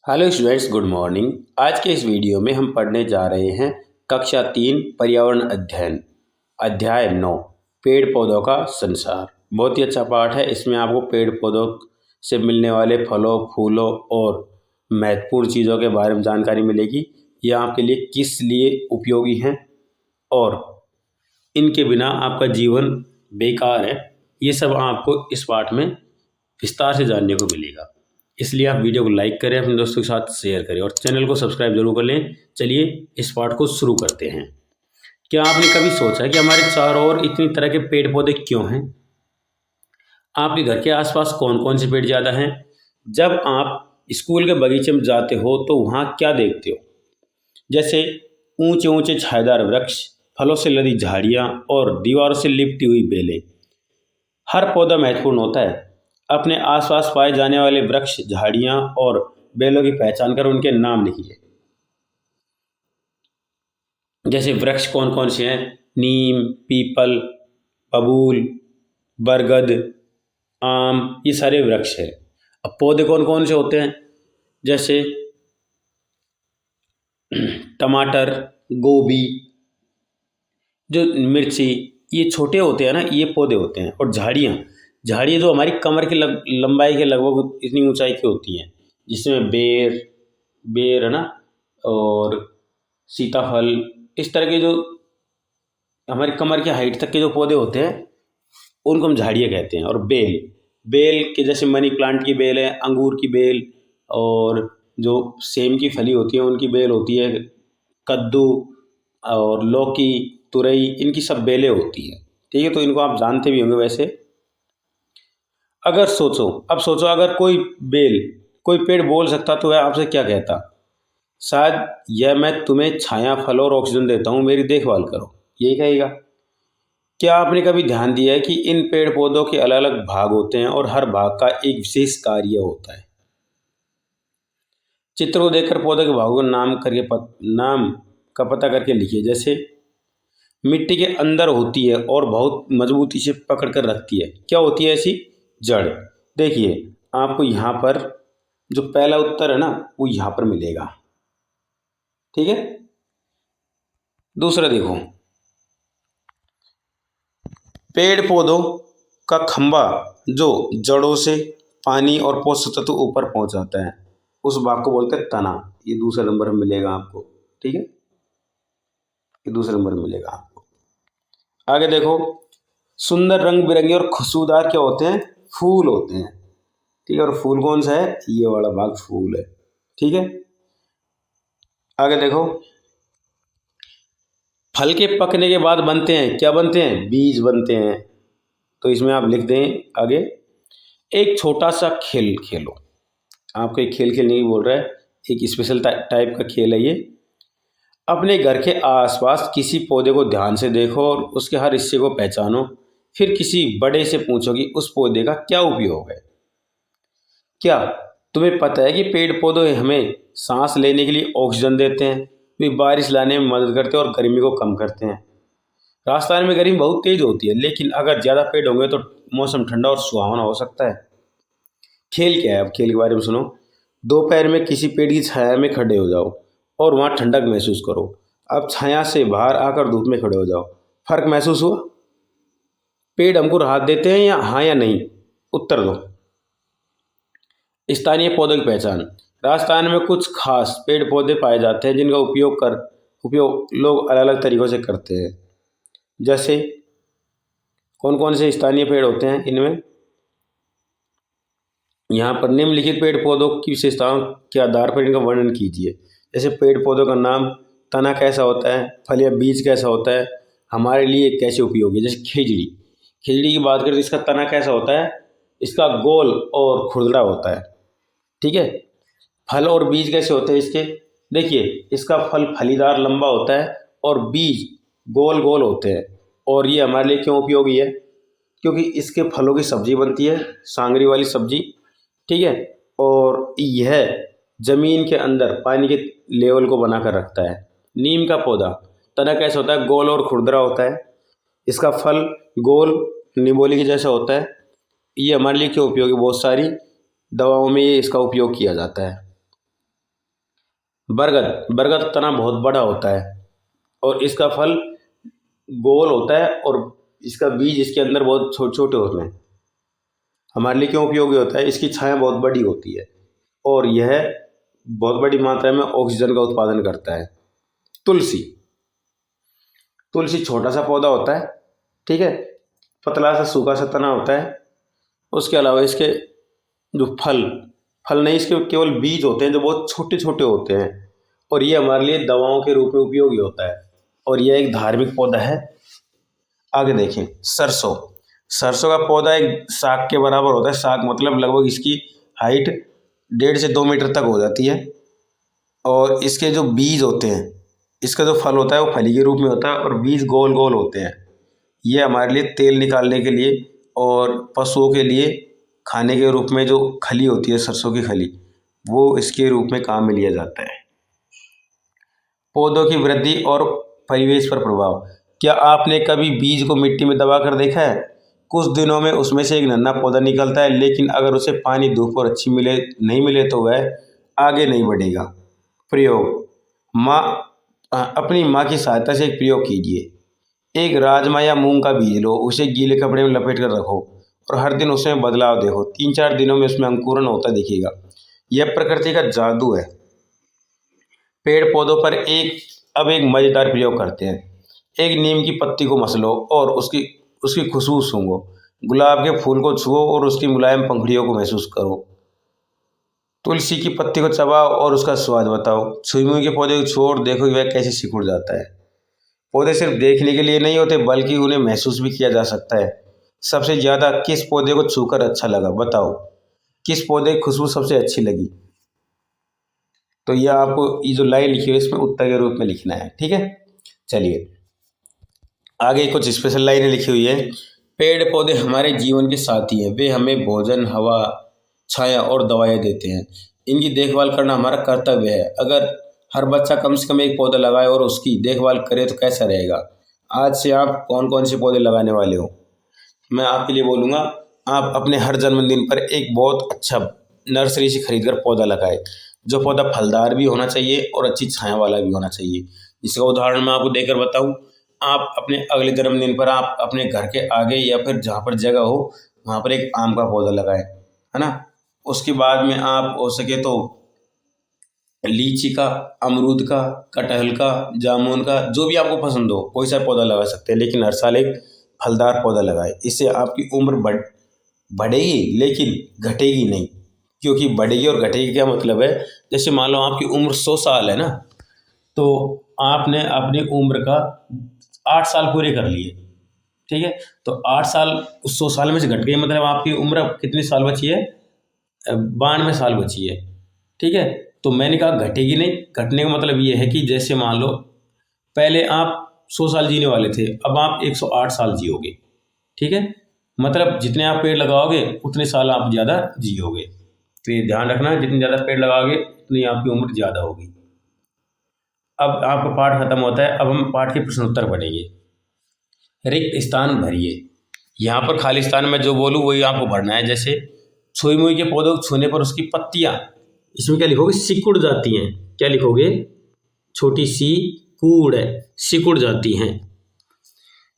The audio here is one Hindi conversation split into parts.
Hello students, good morning. आज के इस वीडियो में हम पढ़ने जा रहे हैं कक्षा 3 पर्यावरण अध्ययन अध्याय 9 पेड़ पौधों का संसार। बहुत ही अच्छा पाठ है। इसमें आपको पेड़ पौधों से मिलने वाले फलों, फूलों और महत्वपूर्ण चीज़ों के बारे में जानकारी मिलेगी। ये आपके लिए किस लिए उपयोगी हैं और इनके बिना आपका जीवन बेकार है, ये सब आपको इस पाठ में विस्तार से जानने को मिलेगा। इसलिए आप वीडियो को लाइक करें, अपने दोस्तों के साथ शेयर करें और चैनल को सब्सक्राइब जरूर कर लें। चलिए इस पाठ को शुरू करते हैं। क्या आपने कभी सोचा है कि हमारे चारों ओर इतनी तरह के पेड़ पौधे क्यों हैं? आपके घर के आसपास कौन कौन से पेड़ ज़्यादा हैं? जब आप स्कूल के बगीचे में जाते हो तो वहाँ क्या देखते हो? जैसे ऊंचे ऊंचे छायादार वृक्ष, फलों से लदी झाड़ियाँ और दीवारों से लिपटी हुई बेलें। हर पौधा महत्वपूर्ण होता है। अपने आसपास पाए जाने वाले वृक्ष, झाड़ियाँ और बेलों की पहचान कर उनके नाम लिखिए। जैसे वृक्ष कौन कौन से हैं? नीम, पीपल, बबूल, बरगद, आम, ये सारे वृक्ष हैं। अब पौधे कौन कौन से होते हैं? जैसे टमाटर, गोभी, जो मिर्ची, ये छोटे होते हैं ना, ये पौधे होते हैं। और झाड़ियाँ झाड़ियाँ जो हमारी कमर की लंबाई के लगभग इतनी ऊंचाई की होती हैं, जिसमें बेर बेर है ना, और सीताफल, इस तरह के जो हमारी कमर की हाइट तक के जो पौधे होते हैं उनको हम झाड़ियाँ कहते हैं। और बेल बेल के जैसे मनी प्लांट की बेल है, अंगूर की बेल, और जो सेम की फली होती है उनकी बेल होती है, कद्दू और लौकी, तुरई, इनकी सब बेलें होती हैं। ठीक है, तो इनको आप जानते भी होंगे। वैसे अब सोचो अगर कोई पेड़ बोल सकता तो वह आपसे क्या कहता? शायद यह मैं तुम्हें छाया, फल और ऑक्सीजन देता हूँ, मेरी देखभाल करो, यही कहेगा। क्या आपने कभी ध्यान दिया है कि इन पेड़ पौधों के अलग अलग भाग होते हैं और हर भाग का एक विशेष कार्य होता है? चित्र को देखकर पौधे के भागों का नाम का पता करके लिखिए। जैसे मिट्टी के अंदर होती है और बहुत मजबूती से पकड़ कर रखती है, क्या होती है ऐसी? जड़। देखिए, आपको यहाँ पर जो पहला उत्तर है ना, वो यहाँ पर मिलेगा। ठीक है, दूसरा देखो, पेड़ पौधों का खंभा जो जड़ों से पानी और पोषक तत्व ऊपर पहुंचाता है, उस भाग को बोलते हैं तना। ये दूसरे नंबर में मिलेगा आपको। ठीक है, ये दूसरे नंबर में मिलेगा आपको। आगे देखो, सुंदर रंग बिरंगे और खुशबूदार क्या होते हैं? फूल होते हैं। ठीक है, और फूल कौन सा है? ये वाला भाग फूल है। ठीक है, आगे देखो, फल के पकने के बाद बनते हैं, क्या बनते हैं? बीज बनते हैं। तो इसमें आप लिख दें आगे, एक छोटा सा खेल खेलो। आपको एक खेल खेलने की बोल रहा है, एक स्पेशल टाइप का खेल है ये। अपने घर के आसपास किसी पौधे को ध्यान से देखो और उसके हर हिस्से को पहचानो। फिर किसी बड़े से पूछो कि उस पौधे का क्या उपयोग है। क्या तुम्हें पता है कि पेड़ पौधे हमें सांस लेने के लिए ऑक्सीजन देते हैं, वे बारिश लाने में मदद करते हैं और गर्मी को कम करते हैं। राजस्थान में गर्मी बहुत तेज होती है, लेकिन अगर ज़्यादा पेड़ होंगे तो मौसम ठंडा और सुहावना हो सकता है। खेल क्या है? अब खेल के बारे में सुनो। दोपहर में किसी पेड़ की छाया में खड़े हो जाओ और वहाँ ठंडक महसूस करो। अब छाया से बाहर आकर धूप में खड़े हो जाओ। फर्क महसूस हुआ? पेड़ हमको राहत देते हैं या हाँ या नहीं? उत्तर दो। स्थानीय पौधों की पहचान। राजस्थान में कुछ खास पेड़ पौधे पाए जाते हैं जिनका उपयोग लोग अलग अलग तरीक़ों से करते हैं। जैसे कौन कौन से स्थानीय पेड़ होते हैं इनमें? यहाँ पर निम्नलिखित पेड़ पौधों की विशेषताओं के आधार पर इनका वर्णन कीजिए। जैसे पेड़ पौधों का नाम, तना कैसा होता है, फल या बीज कैसा होता है, हमारे लिए कैसे उपयोगी है। जैसे खिजड़ी खिजड़ी की बात करें तो इसका तना कैसा होता है? इसका गोल और खुरदरा होता है। ठीक है, फल और बीज कैसे होते हैं इसके? देखिए, इसका फल फलीदार लंबा होता है और बीज गोल गोल होते हैं। और ये हमारे लिए क्यों उपयोगी है? क्योंकि इसके फलों की सब्जी बनती है, सांगरी वाली सब्जी। ठीक है, और यह जमीन के अंदर पानी के लेवल को बना कर रखता है। नीम का पौधा, तना कैसा होता है? गोल और खुरदरा होता है। इसका फल गोल निमोली के जैसा होता है। ये हमारे लिए क्यों उपयोगी? बहुत सारी दवाओं में ये इसका उपयोग किया जाता है। बरगद, बरगद का तना बहुत बड़ा होता है और इसका फल गोल होता है और इसका बीज इसके अंदर बहुत छोटे छोटे होते हैं। हमारे लिए क्यों उपयोगी होता है? इसकी छाया बहुत बड़ी होती है और यह बहुत बड़ी मात्रा में ऑक्सीजन का उत्पादन करता है। तुलसी, तुलसी छोटा सा पौधा होता है, ठीक है, पतला सा सूखा सा तना होता है। उसके अलावा इसके जो फल फल नहीं, इसके केवल बीज होते हैं जो बहुत छोटे छोटे होते हैं और ये हमारे लिए दवाओं के रूप में उपयोगी होता है और यह एक धार्मिक पौधा है। आगे देखें, सरसों, सरसों का पौधा एक साग के बराबर होता है। साग मतलब लगभग इसकी हाइट 1.5 से 2 मीटर तक हो जाती है और इसके जो बीज होते हैं, इसका जो फल होता है वो फली के रूप में होता है और बीज गोल गोल होते हैं। ये हमारे लिए तेल निकालने के लिए और पशुओं के लिए खाने के रूप में जो खली होती है सरसों की खली, वो इसके रूप में काम में लिया जाता है। पौधों की वृद्धि और परिवेश पर प्रभाव। क्या आपने कभी बीज को मिट्टी में दबा कर देखा है? कुछ दिनों में उसमें से एक नन्हा पौधा निकलता है, लेकिन अगर उसे पानी, धूप और अच्छी नहीं मिले तो वह आगे नहीं बढ़ेगा। प्रयोग, अपनी माँ की सहायता से एक प्रयोग कीजिए। एक राजमा या मूंग का बीज लो, उसे गीले कपड़े में लपेट कर रखो और हर दिन उसमें बदलाव देखो। 3-4 दिनों में उसमें अंकुरण होता दिखेगा। यह प्रकृति का जादू है। पेड़ पौधों पर अब एक मज़ेदार प्रयोग करते हैं। एक नीम की पत्ती को मसलो और उसकी उसकी खुशबू सूंघो। गुलाब के फूल को छुओ और उसकी मुलायम पंखुड़ियों को महसूस करो। तुलसी की पत्ती को चबाओ और उसका स्वाद बताओ। छुई के पौधे को छुओ और देखो कि वह कैसे सिकुड़ जाता है। पौधे सिर्फ देखने के लिए नहीं होते बल्कि उन्हें महसूस भी किया जा सकता है। सबसे ज़्यादा किस पौधे को छूकर अच्छा लगा बताओ? किस पौधे की खुशबू सबसे अच्छी लगी? तो यह आपको ये जो लाइन लिखी हुई है इसमें उत्तर के रूप में लिखना है, ठीक है। चलिए आगे कुछ स्पेशल लाइनें लिखी हुई है। पेड़ पौधे हमारे जीवन के साथी हैं। वे हमें भोजन, हवा, छाया और दवाएं देते हैं। इनकी देखभाल करना हमारा कर्तव्य है। अगर हर बच्चा कम से कम एक पौधा लगाए और उसकी देखभाल करे तो कैसा रहेगा? आज से आप कौन कौन से पौधे लगाने वाले हो? मैं आपके लिए बोलूँगा, आप अपने हर जन्मदिन पर एक बहुत अच्छा नर्सरी से खरीद कर पौधा लगाए। जो पौधा फलदार भी होना चाहिए और अच्छी छाया वाला भी होना चाहिए। इसका उदाहरण मैं आपको देकर बताऊं, आप अपने अगले जन्मदिन पर आप अपने घर के आगे या फिर जहाँ पर जगह हो वहाँ पर एक आम का पौधा लगाएं, है ना। उसके बाद में आप हो सके तो लीची का, अमरूद का, कटहल का, जामुन का, जो भी आपको पसंद हो कोई सा पौधा लगा सकते हैं, लेकिन हर साल एक फलदार पौधा लगाए। इससे आपकी उम्र बढ़ेगी लेकिन घटेगी नहीं। क्योंकि बढ़ेगी और घटेगी क्या मतलब है? जैसे मान लो आपकी उम्र 100 साल है ना, तो आपने अपनी उम्र का 8 साल पूरे कर लिए, ठीक है। तो 8 साल उस 100 साल में से घट गई, मतलब आपकी उम्र कितने साल बची है? 92 साल बची है, ठीक है। तो मैंने कहा घटेगी नहीं। घटने का मतलब ये है कि जैसे मान लो पहले आप 100 साल जीने वाले थे, अब आप 108 साल जियोगे, ठीक है। मतलब जितने आप पेड़ लगाओगे उतने साल आप ज़्यादा जियोगे। तो ये ध्यान रखना, जितने ज़्यादा पेड़ लगाओगे उतनी आपकी उम्र ज़्यादा होगी। अब आपका पाठ खत्म होता है। अब हम पाठ के प्रश्न उत्तर पढ़ेंगे। रिक्त स्थान भरिए। यहाँ पर खाली स्थान में जो बोलूँ वही आपको भरना है। जैसे छुई मुई के पौधों को छूने पर उसकी पत्तियाँ, इसमें क्या लिखोगे? सिकुड़ जाती हैं। क्या लिखोगे? छोटी सी कूड़ है, सिकुड़ जाती हैं।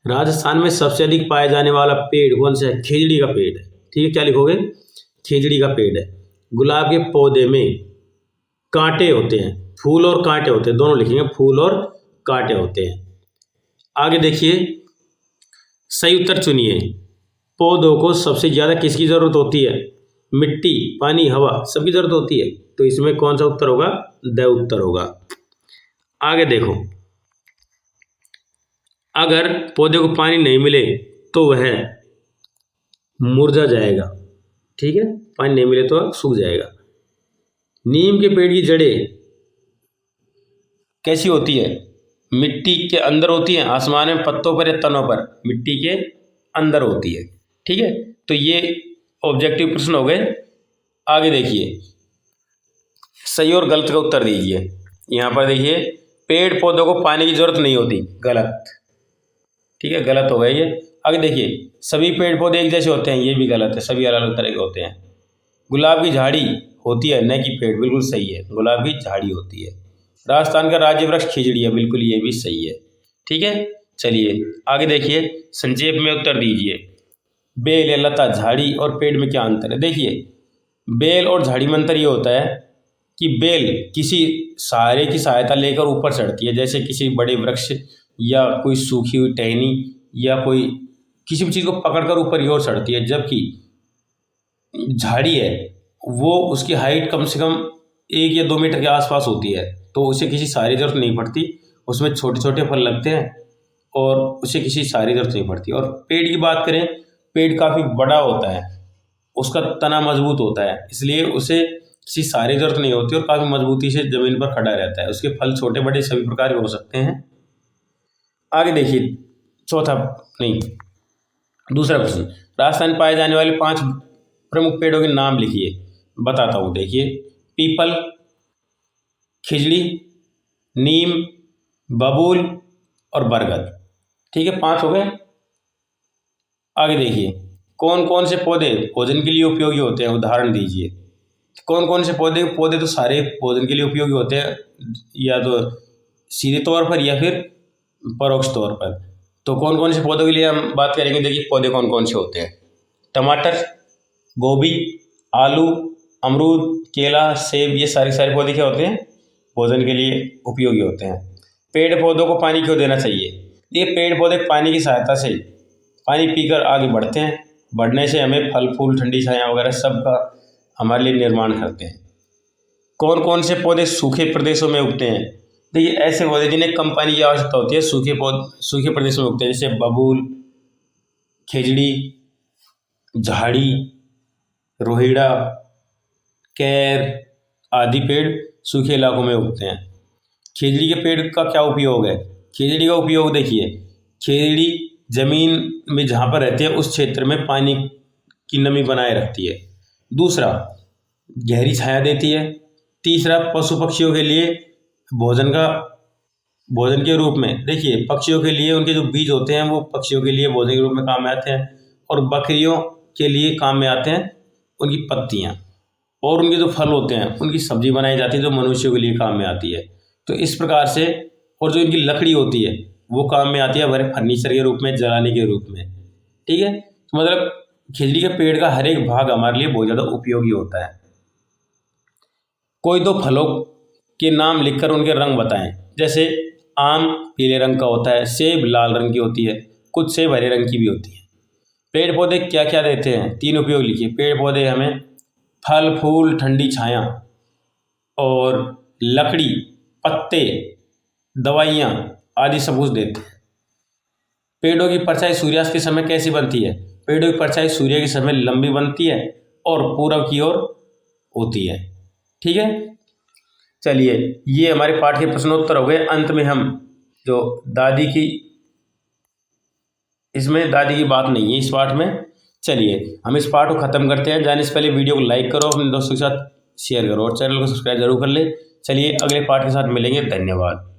राजस्थान में सबसे अधिक पाया जाने वाला पेड़ कौन सा है? खेजड़ी का पेड़ है, ठीक है। क्या लिखोगे? खेजड़ी का पेड़ है। गुलाब के पौधे में कांटे होते हैं, फूल और कांटे होते हैं, दोनों लिखेंगे, फूल और कांटे होते हैं। आगे देखिए, सही उत्तर चुनिए। पौधों को सबसे ज़्यादा किसकी ज़रूरत होती है? मिट्टी, पानी, हवा, सबकी ज़रूरत होती है। तो इसमें कौन सा उत्तर होगा? द उत्तर होगा। आगे देखो, अगर पौधे को पानी नहीं मिले तो वह मुरझा जाएगा, ठीक है। पानी नहीं मिले तो सूख जाएगा। नीम के पेड़ की जड़ें कैसी होती है? मिट्टी के अंदर होती है, आसमान में, पत्तों पर या तनों पर? मिट्टी के अंदर होती है, ठीक है। तो ये ऑब्जेक्टिव प्रश्न हो गए। आगे देखिए, सही और गलत का उत्तर दीजिए। यहाँ पर देखिए, पेड़ पौधों को पानी की जरूरत नहीं होती, गलत, ठीक है, गलत हो गया ये। आगे देखिए, सभी पेड़ पौधे एक जैसे होते हैं, ये भी गलत है, सभी अलग अलग तरह के होते हैं। गुलाब की झाड़ी होती है न कि पेड़, बिल्कुल सही है, गुलाब की झाड़ी होती है। राजस्थान का राज्य वृक्ष खिजड़ी है, बिल्कुल ये भी सही है। ठीक है, चलिए आगे देखिए, संक्षेप में उत्तर दीजिए। बेल या लता, झाड़ी और पेड़ में क्या अंतर है? देखिए, बेल और झाड़ी में अंतर ये होता है कि बेल किसी सहारे की सहायता लेकर ऊपर चढ़ती है, जैसे किसी बड़े वृक्ष या कोई सूखी हुई टहनी या कोई किसी भी चीज़ को पकड़कर ऊपर की ओर चढ़ती है, जबकि झाड़ी है वो उसकी हाइट कम से कम 1 या 2 मीटर के आसपास होती है, तो उसे किसी सहारे की जरूरत नहीं पड़ती। उसमें छोटे छोटे फल लगते हैं और उसे किसी सहारे की जरूरत नहीं पड़ती। और पेड़ की बात करें, पेड़ काफ़ी बड़ा होता है, उसका तना मजबूत होता है, इसलिए उसे किसी सहारे की जरूरत नहीं होती और काफ़ी मजबूती से ज़मीन पर खड़ा रहता है। उसके फल छोटे बड़े सभी प्रकार के हो सकते हैं। आगे देखिए, दूसरा प्रश्न, राजस्थान में पाए जाने वाले 5 प्रमुख पेड़ों के नाम लिखिए। बताता हूँ, देखिए, पीपल, खिजड़ी, नीम, बबूल और बरगद। ठीक है, 5 हो गए। आगे देखिए, कौन कौन से पौधे भोजन के लिए उपयोगी होते हैं? उदाहरण दीजिए। कौन कौन से पौधे तो सारे भोजन के लिए उपयोगी होते हैं, या तो सीधे तौर पर या फिर परोक्ष तौर पर। तो कौन कौन से पौधों के लिए हम बात करेंगे? देखिए, पौधे कौन कौन से होते हैं? टमाटर, गोभी, आलू, अमरूद, केला, सेब, ये सारे पौधे क्या होते हैं? भोजन के लिए उपयोगी होते हैं। पेड़ पौधों को पानी क्यों देना चाहिए? ये पेड़ पौधे पानी की सहायता से पानी पीकर आगे बढ़ते हैं, बढ़ने से हमें फल फूल, ठंडी छाया वगैरह सब का हमारे लिए निर्माण करते हैं। कौन कौन से पौधे सूखे प्रदेशों में उगते हैं? देखिए, ऐसे पौधे जिन्हें कम पानी की आवश्यकता होती है, सूखे प्रदेशों में उगते हैं, जैसे बबूल, खिजड़ी, झाड़ी, रोहिड़ा, कैर आदि पेड़ सूखे इलाकों में उगते हैं। खिजड़ी के पेड़ का क्या उपयोग है? खिजड़ी का उपयोग देखिए, खिजड़ी जमीन में जहाँ पर रहती है उस क्षेत्र में पानी की नमी बनाए रखती है। दूसरा, गहरी छाया देती है। तीसरा, पशु पक्षियों के लिए भोजन के रूप में, देखिए, पक्षियों के लिए उनके जो बीज होते हैं वो पक्षियों के लिए भोजन के रूप में काम में आते हैं, और बकरियों के लिए काम में आते हैं उनकी पत्तियाँ, और उनके जो फल होते हैं उनकी सब्जी बनाई जाती है जो मनुष्यों के लिए काम में आती है। तो इस प्रकार से, और जो इनकी लकड़ी होती है वो काम में आती है हमारे फर्नीचर के रूप में, जलाने के रूप में। ठीक है, तो मतलब खिजड़ी के पेड़ का हर एक भाग हमारे लिए बहुत ज़्यादा उपयोगी होता है। कोई 2 फलों के नाम लिखकर उनके रंग बताएं। जैसे आम पीले रंग का होता है, सेब लाल रंग की होती है, कुछ सेब हरे रंग की भी होती है। पेड़ पौधे क्या क्या देते हैं? 3 उपयोग लिखिए। पेड़ पौधे हमें फल फूल, ठंडी छाया और लकड़ी, पत्ते, दवाइयाँ आदि सब कुछ देते हैं। पेड़ों की परछाई सूर्यास्त के समय कैसी बनती है? पेड़ों की परछाई सूर्य के समय लंबी बनती है और पूरब की ओर होती है। ठीक है, चलिए, ये हमारे पाठ के प्रश्नोत्तर हो गए। अंत में हम जो इसमें दादी की बात नहीं है इस पाठ में। चलिए हम इस पाठ को ख़त्म करते हैं। जाने से पहले वीडियो को लाइक करो, अपने दोस्तों के साथ शेयर करो और चैनल को सब्सक्राइब जरूर कर ले। चलिए अगले पाठ के साथ मिलेंगे। धन्यवाद।